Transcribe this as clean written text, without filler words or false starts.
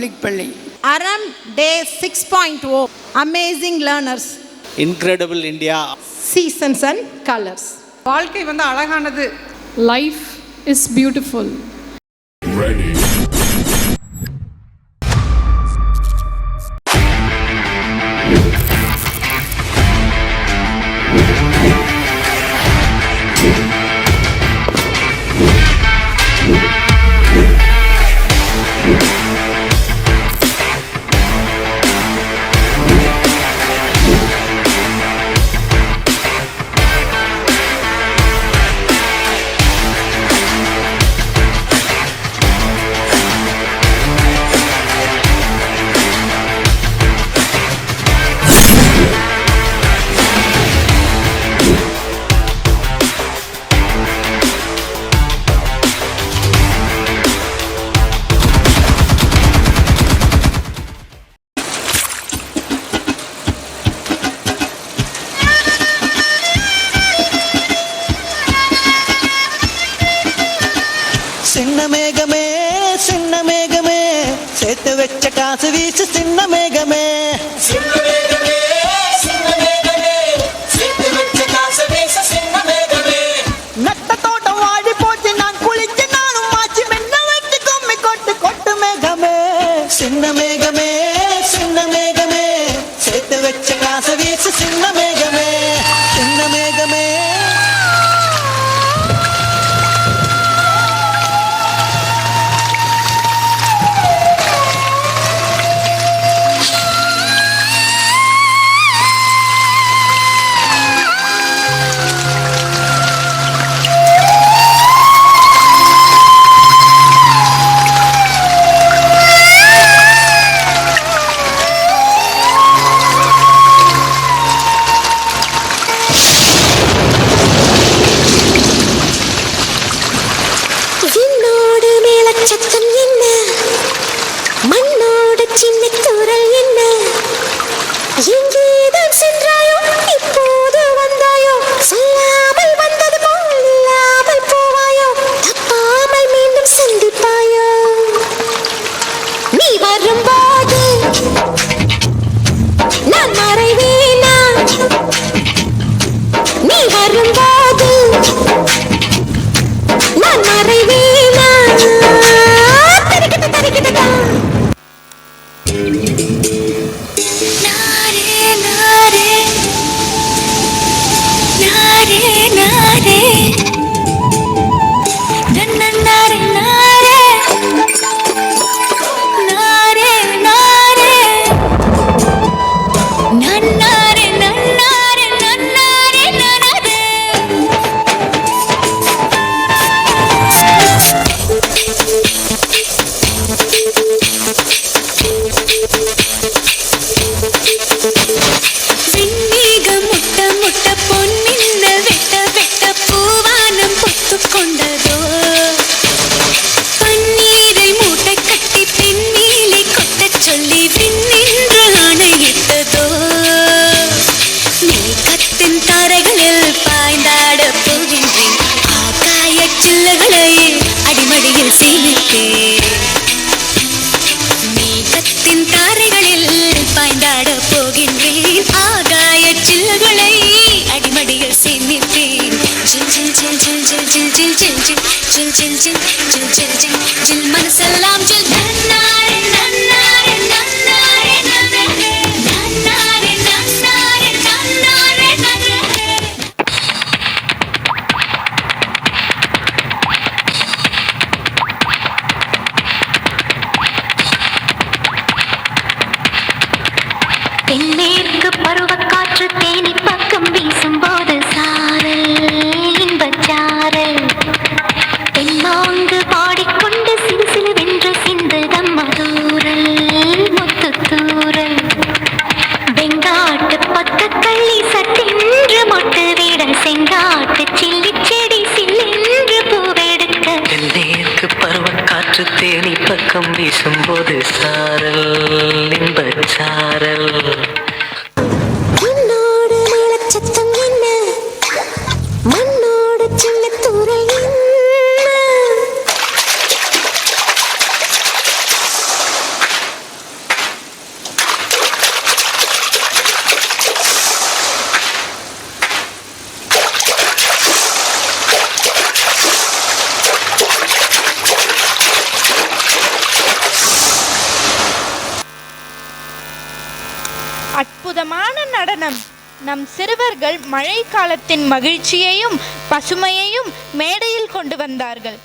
Public பள்ளி. அறம் டே 6.0 amazing learners. Incredible India. Seasons and colours. வாழ்க்கை அழகானது. Life is beautiful. Ready. சின்ன மேகமே சேர்த்து வச்ச காசு வீசு சின்ன மேகமே. நட்ட தோட்டம் வாடி போச்சு நான் குளிச்சு நானும் மாச்சு மென்ன வெட்டி கும்மி கொட்டு கொட்டு மேகமே. சின்ன மேகமே சேர்த்து வச்ச காசு வீசு சின்ன மேகமே. சின்ன மேகமே தென்மேற்கு பருவக்காற்று தேனி பக்கம் வீசும்போது சாரல் இன்பச்சாரல் தென்மாங்கு பாடிக்கொண்டு சிறு சிறு வென்று சிந்துதம் மதூரல் முத்துத்தூரல் வெங்காட்டு பக்கக்கள்ளி சட்டென்று மொட்டு விட செங்காட்டு சில்லி செடி சில்லென்று பூவெடுக்க தென்மேற்கு பருவக்காற்று தேனி பக்கம் வீசும்போது சாரல் இன்பச்சாரல் மண்ணோடு மேலச்சத்தம் என்ன மண்ணோடு சின்ன தூரல் என்ன அற்புதமான நடனம். நம் சிறுவர்கள் மழை காலத்தின் மகிழ்ச்சியையும் பசுமையையும் மேடையில் கொண்டு வந்தார்கள்.